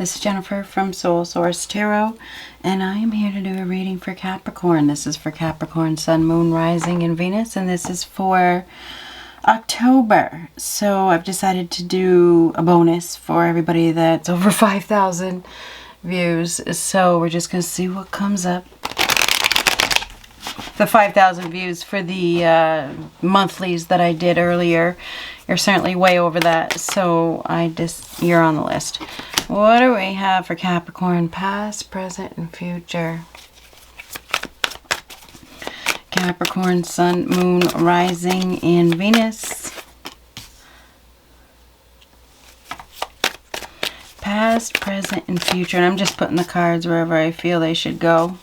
This is Jennifer from Soul Source Tarot, and I am here to do a reading for Capricorn. This is for Capricorn, Sun, Moon, Rising, and Venus, and this is for October. So I've decided to do a bonus for everybody that's over 5,000 views. So we're just going to see what comes up. The 5,000 views for the monthlies that I did earlier. You're certainly way over that, so you're on the list. What do we have for Capricorn? Past, present, and future. Capricorn, Sun, Moon, Rising, and Venus. Past, present, and future. And I'm just putting the cards wherever I feel they should go.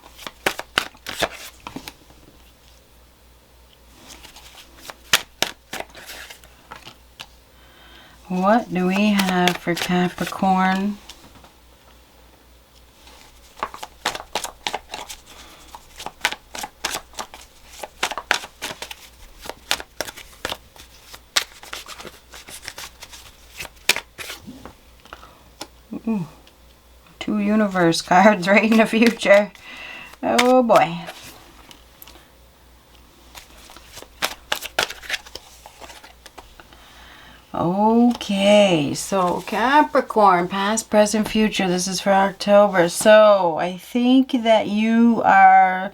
What do we have for Capricorn? Ooh, 2 universe cards right in the future. Oh boy. Okay, so Capricorn, past, present, future. This is for October. So I think that you are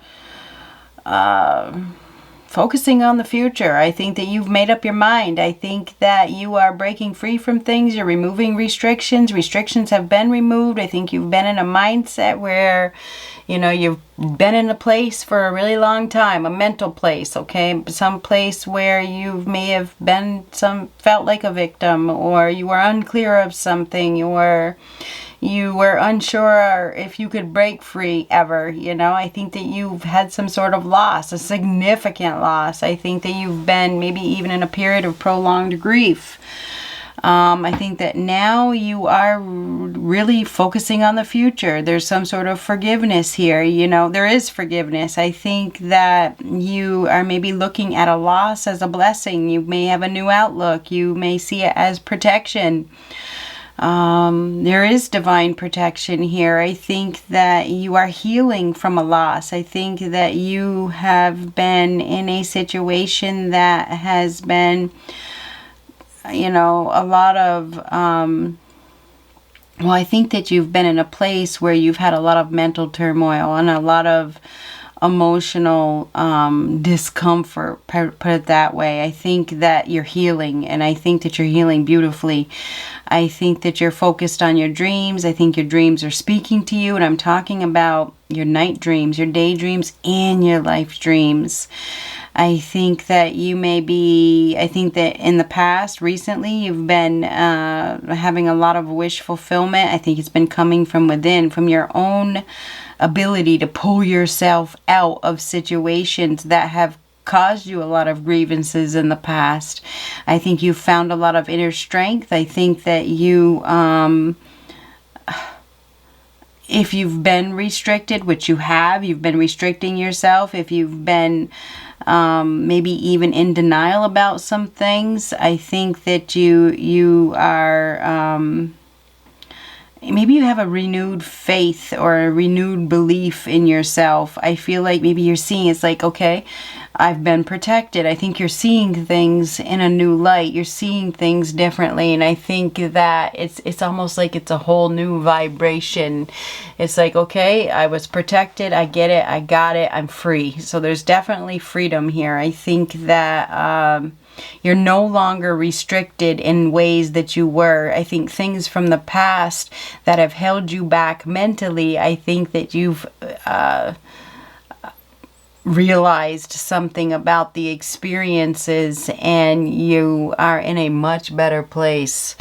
focusing on the future. I think that you've made up your mind. I think that you are breaking free from things. You're removing restrictions. Restrictions have been removed. I think you've been in a mindset where, you know, you've been in a place for a really long time, a mental place, okay? Some place where you may have been felt like a victim, or you were unclear of something, or you were unsure if you could break free ever, you know. I think that you've had some sort of loss, a significant loss. I think that you've been maybe even in a period of prolonged grief. I think that now you are really focusing on the future. There's some sort of forgiveness here. You know, there is forgiveness. I think that you are maybe looking at a loss as a blessing. You may have a new outlook. You may see it as protection. There is divine protection here. I think that you are healing from a loss. I think that you have been in a situation that has been, you know, a lot of, well, I think that you've been in a place where you've had a lot of mental turmoil and a lot of emotional discomfort, put it that way. I think that you're healing, and I think that you're healing beautifully. I think that you're focused on your dreams. I think your dreams are speaking to you, and I'm talking about your night dreams, your daydreams, and your life dreams. I think that you may be, I think that in the past, recently, you've been having a lot of wish fulfillment. I think it's been coming from within, from your own ability to pull yourself out of situations that have caused you a lot of grievances in the past. I think you've found a lot of inner strength. I think that you, if you've been restricted, which you have, you've been restricting yourself. If you've been maybe even in denial about some things, I think that you are, maybe you have a renewed faith or a renewed belief in yourself. I feel like maybe you're seeing, it's like, okay, I've been protected. I think you're seeing things in a new light. You're seeing things differently. And I think that it's almost like it's a whole new vibration. It's like, okay, I was protected. I get it. I got it. I'm free. So there's definitely freedom here. I think that you're no longer restricted in ways that you were. I think things from the past that have held you back mentally, I think that you've realized something about the experiences, and you are in a much better place.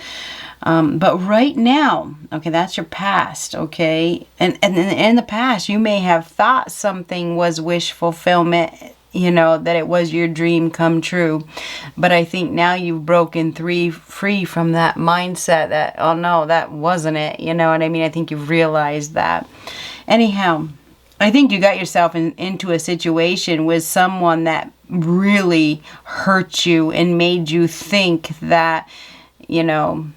But right now, okay, that's your past, okay? And in the past, you may have thought something was wish fulfillment, you know, that it was your dream come true. But I think now you've broken free from that mindset that, oh no, that wasn't it. You know what I mean? I think you've realized that. Anyhow, I think you got yourself into a situation with someone that really hurt you and made you think that, you know,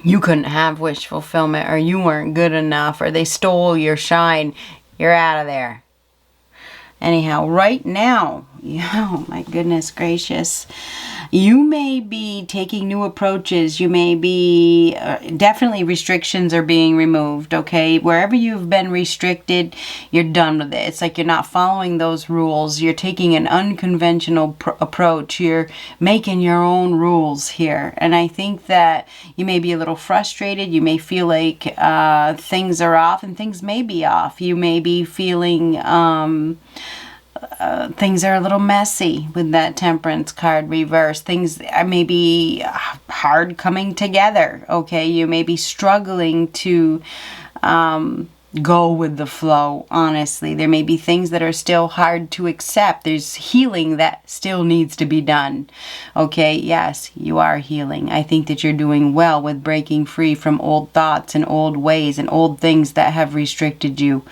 you couldn't have wish fulfillment, or you weren't good enough, or they stole your shine. You're out of there. Anyhow, right now, oh my goodness gracious, you may be taking new approaches. You may be, definitely restrictions are being removed, okay? Wherever you've been restricted, you're done with it. It's like you're not following those rules. You're taking an unconventional approach. You're making your own rules here. And I think that you may be a little frustrated. You may feel like things are off, and things may be off. You may be feeling things are a little messy with that Temperance card reverse. Things are maybe hard coming together, okay? You may be struggling to go with the flow, honestly. There may be things that are still hard to accept. There's healing that still needs to be done, okay? Yes, you are healing. I think that you're doing well with breaking free from old thoughts and old ways and old things that have restricted you.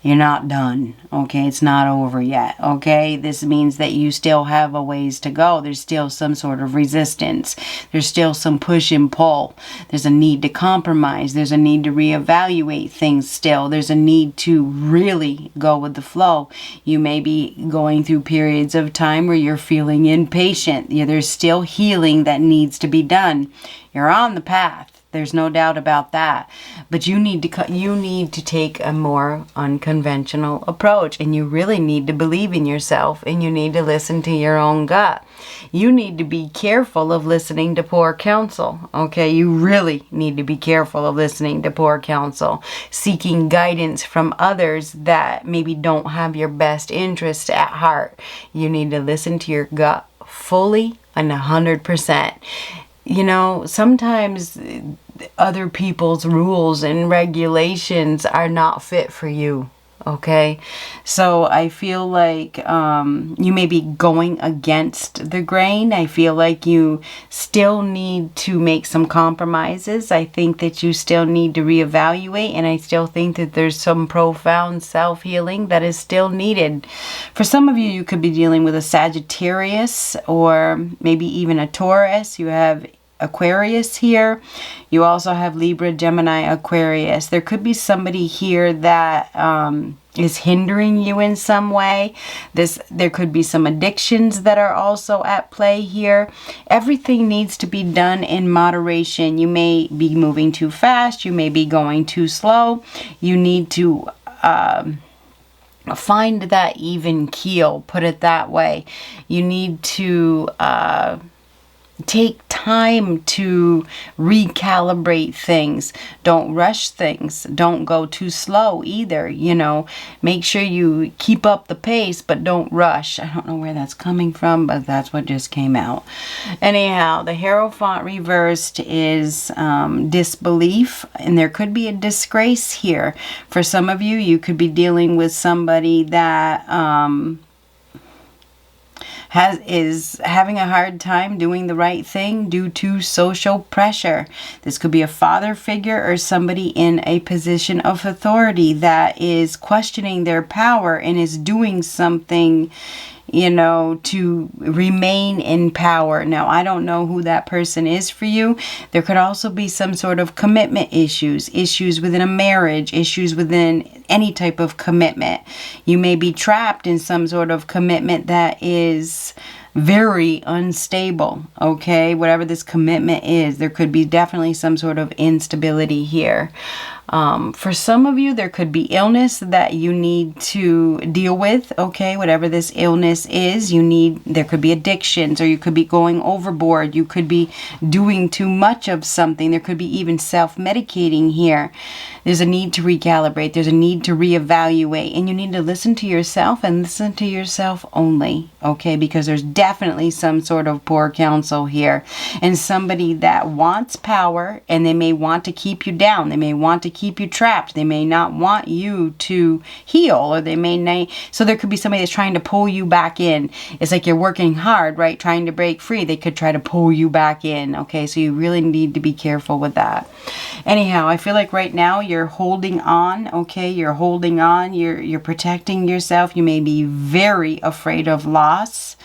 You're not done, okay? It's not over yet, okay? This means that you still have a ways to go. There's still some sort of resistance. There's still some push and pull. There's a need to compromise. There's a need to reevaluate things still. There's a need to really go with the flow. You may be going through periods of time where you're feeling impatient. There's still healing that needs to be done. You're on the path. There's no doubt about that. But you need to take a more unconventional approach, and you really need to believe in yourself, and you need to listen to your own gut. You need to be careful of listening to poor counsel. Okay, you really need to be careful of listening to poor counsel, seeking guidance from others that maybe don't have your best interest at heart. You need to listen to your gut fully and 100%. You know, sometimes other people's rules and regulations are not fit for you, okay? So I feel like you may be going against the grain. I feel like you still need to make some compromises. I think that you still need to reevaluate, and I still think that there's some profound self-healing that is still needed. For some of you, you could be dealing with a Sagittarius or maybe even a Taurus. You have Aquarius here. You also have Libra, Gemini, Aquarius. There could be somebody here that is hindering you in some way. There could be some addictions that are also at play here. Everything needs to be done in moderation. You may be moving too fast. You may be going too slow. You need to find that even keel, put it that way. You need to take time to recalibrate things. Don't rush things. Don't go too slow either, you know. Make sure you keep up the pace, but don't rush. I don't know where that's coming from, but that's what just came out. Anyhow, the Hierophant reversed is disbelief, and there could be a disgrace here. For some of you, you could be dealing with somebody that is having a hard time doing the right thing due to social pressure. This could be a father figure or somebody in a position of authority that is questioning their power and is doing something, you know, to remain in power. Now, I don't know who that person is for you. There could also be some sort of commitment issues within a marriage, issues within any type of commitment. You may be trapped in some sort of commitment that is very unstable, okay? Whatever this commitment is, there could be definitely some sort of instability here. For some of you, there could be illness that you need to deal with, okay? Whatever this illness is, there could be addictions, or you could be going overboard. You could be doing too much of something. There could be even self-medicating here. There's a need to recalibrate. There's a need to reevaluate, and you need to listen to yourself and listen to yourself only, okay? Because there's definitely some sort of poor counsel here, and somebody that wants power, and they may want to keep you down. They may want to keep you trapped. They may not want you to heal, or they may not. So there could be somebody that's trying to pull you back in. It's like you're working hard, right? Trying to break free. They could try to pull you back in. Okay, so you really need to be careful with that. Anyhow, I feel like right now you're holding on. Okay, you're holding on. You're protecting yourself. You may be very afraid of loss.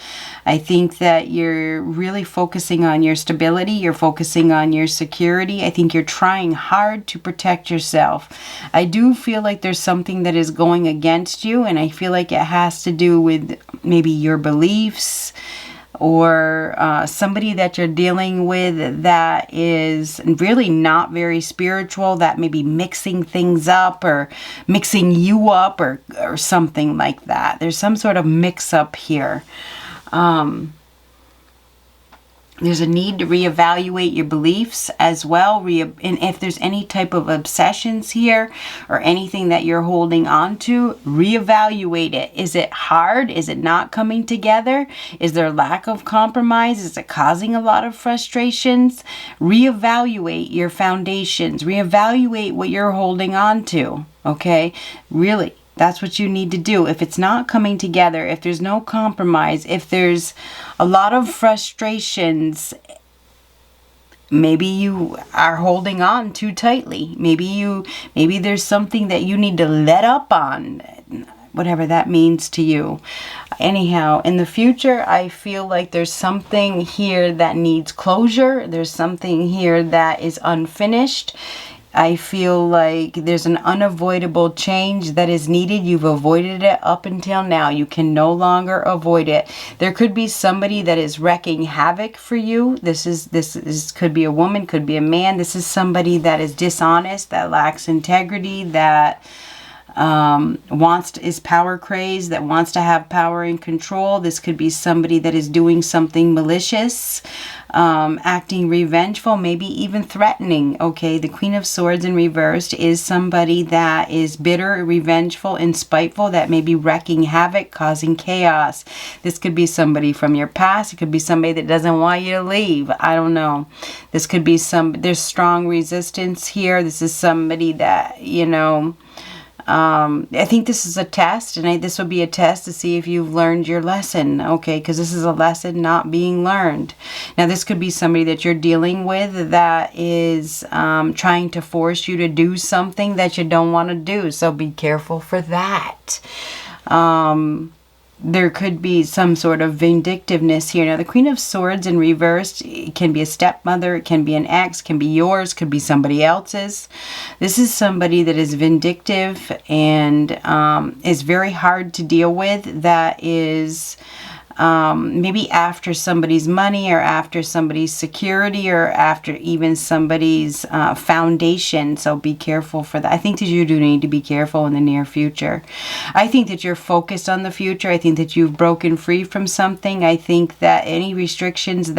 I think that you're really focusing on your stability. You're focusing on your security. I think you're trying hard to protect yourself. I do feel like there's something that is going against you, and I feel like it has to do with maybe your beliefs, or somebody that you're dealing with that is really not very spiritual, that may be mixing things up or mixing you up, or something like that. There's some sort of mix-up here. There's a need to reevaluate your beliefs as well. And if there's any type of obsessions here or anything that you're holding on to, reevaluate it. Is it hard? Is it not coming together? Is there lack of compromise? Is it causing a lot of frustrations? Reevaluate your foundations. Reevaluate what you're holding on to. Okay? Really. That's what you need to do. If it's not coming together, if there's no compromise, if there's a lot of frustrations, maybe you are holding on too tightly. Maybe there's something that you need to let up on, whatever that means to you. Anyhow, in the future, I feel like there's something here that needs closure. There's something here that is unfinished. I feel like there's an unavoidable change that is needed. You've avoided it up until now. You can no longer avoid it. There could be somebody that is wreaking havoc for you. This could be a woman, could be a man. This is somebody that is dishonest, that lacks integrity, that is power crazed, that wants to have power and control. This could be somebody that is doing something malicious, acting revengeful, maybe even threatening. Okay, the Queen of Swords in reversed is somebody that is bitter, revengeful, and spiteful, that may be wreaking havoc, causing chaos. This could be somebody from your past. It could be somebody that doesn't want you to leave. I don't know. This could be there's strong resistance here. This is somebody that, I think this is a test, and this would be a test to see if you've learned your lesson, okay, because this is a lesson not being learned. Now, this could be somebody that you're dealing with that is trying to force you to do something that you don't want to do, so be careful for that. There could be some sort of vindictiveness here. Now, the Queen of Swords in reverse, it can be a stepmother, it can be an ex, can be yours, could be somebody else's. This is somebody that is vindictive and is very hard to deal with, that is maybe after somebody's money, or after somebody's security, or after even somebody's foundation. So be careful for that. I think that you do need to be careful in the near future. I think that you're focused on the future. I think that you've broken free from something. I think that any restrictions,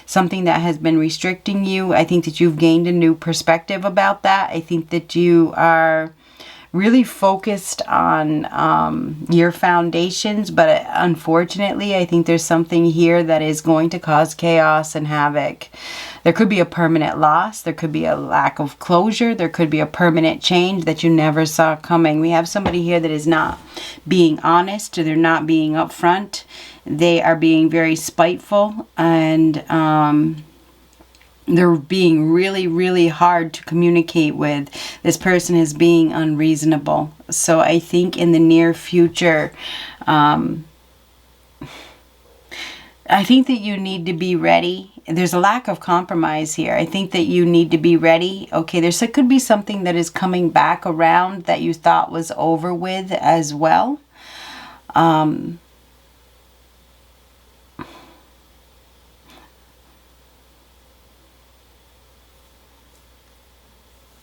something that has been restricting you, I think that you've gained a new perspective about that. I think that you are really focused on your foundations, but unfortunately, I think there's something here that is going to cause chaos and havoc. There could be a permanent loss. There could be a lack of closure. There could be a permanent change that you never saw coming. We have somebody here that is not being honest, or they're not being upfront. They are being very spiteful, and they're being really, really hard to communicate with. This person is being unreasonable. So I think in the near future, I think that you need to be ready. There's a lack of compromise here. I think that you need to be ready. Okay, could be something that is coming back around that you thought was over with as well.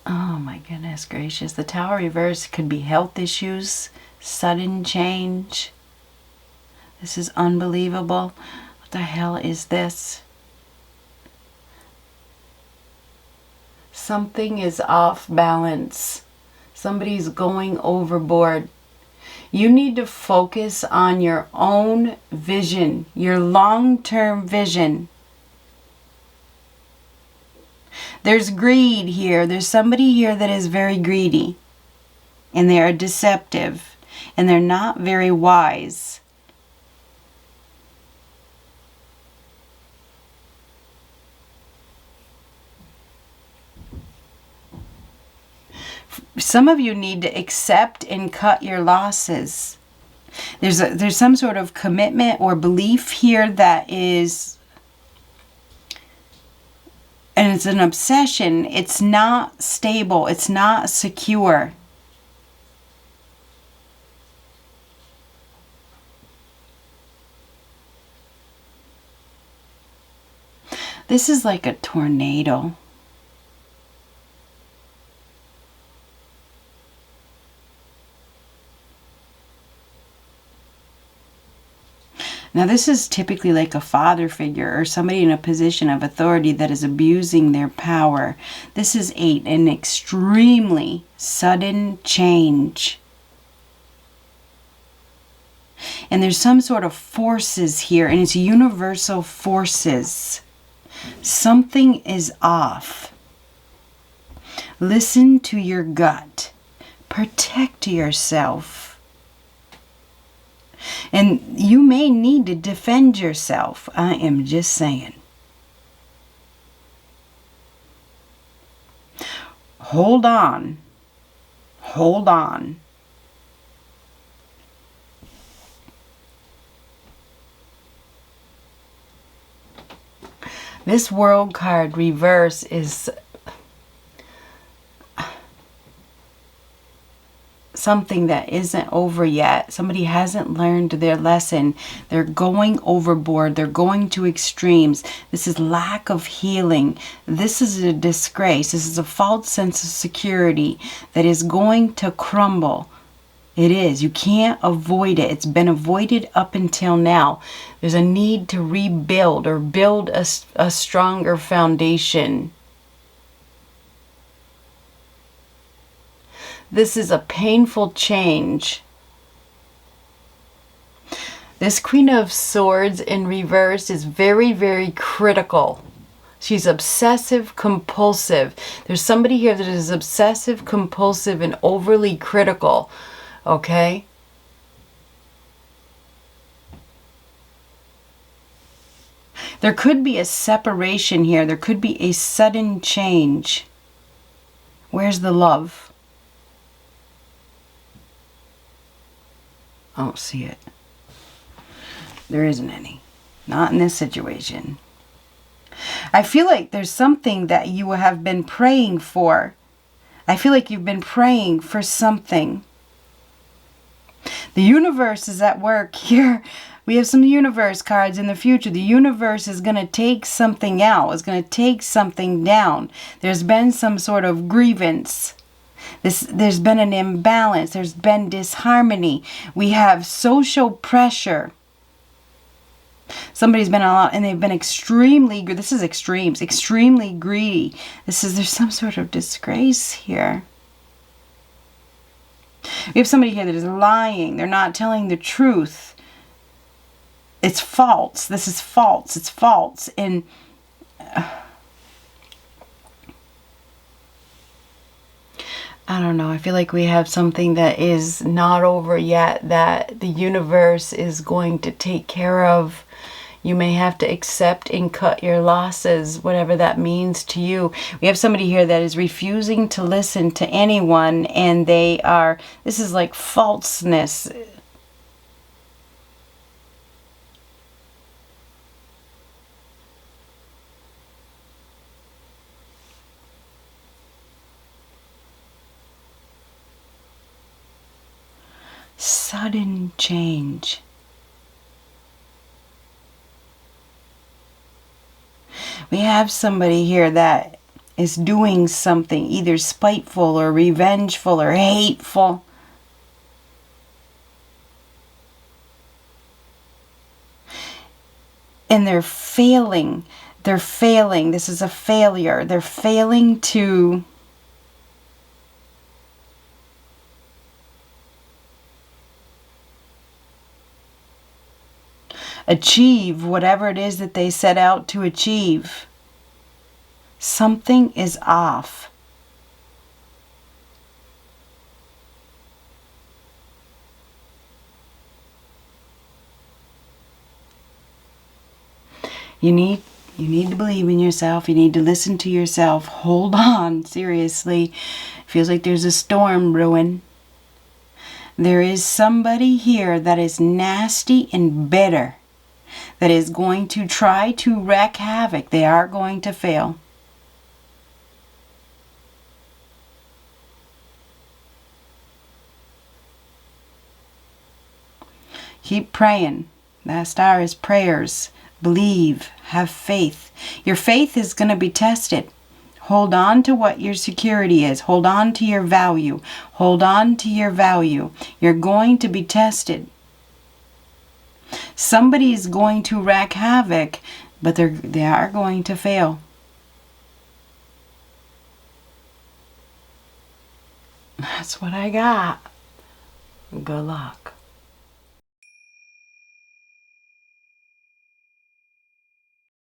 Oh my goodness gracious. The Tower reverse could be health issues, sudden change. This is unbelievable. What the hell is this? Something is off balance. Somebody's going overboard. You need to focus on your own vision, your long-term vision. There's greed here. There's somebody here that is very greedy. And they are deceptive. And they're not very wise. Some of you need to accept and cut your losses. There's some sort of commitment or belief here that is, and it's an obsession. It's not stable. It's not secure. This is like a tornado. Now this is typically like a father figure or somebody in a position of authority that is abusing their power. This is an extremely sudden change. And there's some sort of forces here, and it's universal forces. Something is off. Listen to your gut. Protect yourself. And you may need to defend yourself. I am just saying. Hold on. Hold on. This World card reverse is something that isn't over yet. Somebody hasn't learned their lesson. They're going overboard. They're going to extremes. This is lack of healing. This is a disgrace. This is a false sense of security that is going to crumble. It is. You can't avoid it. It's been avoided up until now. There's a need to rebuild or build a stronger foundation. This is a painful change. This Queen of Swords in reverse is very, very critical. She's obsessive compulsive. There's somebody here that is obsessive compulsive and overly critical. Okay? There could be a separation here. There could be a sudden change. Where's the love? I don't see it. There isn't any. Not in this situation. I feel like there's something that you have been praying for. I feel like you've been praying for something. The universe is at work here. We have some universe cards in the future. The universe is going to take something out. It's going to take something down. There's been some sort of grievance. There's been an imbalance. There's been disharmony. We have social pressure. Somebody's been a lot, and they've been extremely, this is extremes, extremely greedy. There's some sort of disgrace here. We have somebody here that is lying. They're not telling the truth. It's false. This is false. It's false. And I don't know. I feel like we have something that is not over yet that the universe is going to take care of. You may have to accept and cut your losses, whatever that means to you. We have somebody here that is refusing to listen to anyone, and this is like falseness. Sudden change. We have somebody here that is doing something either spiteful or revengeful or hateful. And they're failing. They're failing. This is a failure. They're failing to achieve whatever it is that they set out to achieve. Something is off. You need to believe in yourself. You need to listen to yourself. Hold on. Seriously. Feels like there's a storm brewing. There is somebody here that is nasty and bitter, that is going to try to wreak havoc. They are going to fail. Keep praying. That star is prayers. Believe. Have faith. Your faith is going to be tested. Hold on to what your security is. Hold on to your value. Hold on to your value. You're going to be tested. Somebody is going to wreak havoc, but they are going to fail. That's what I got. Good luck.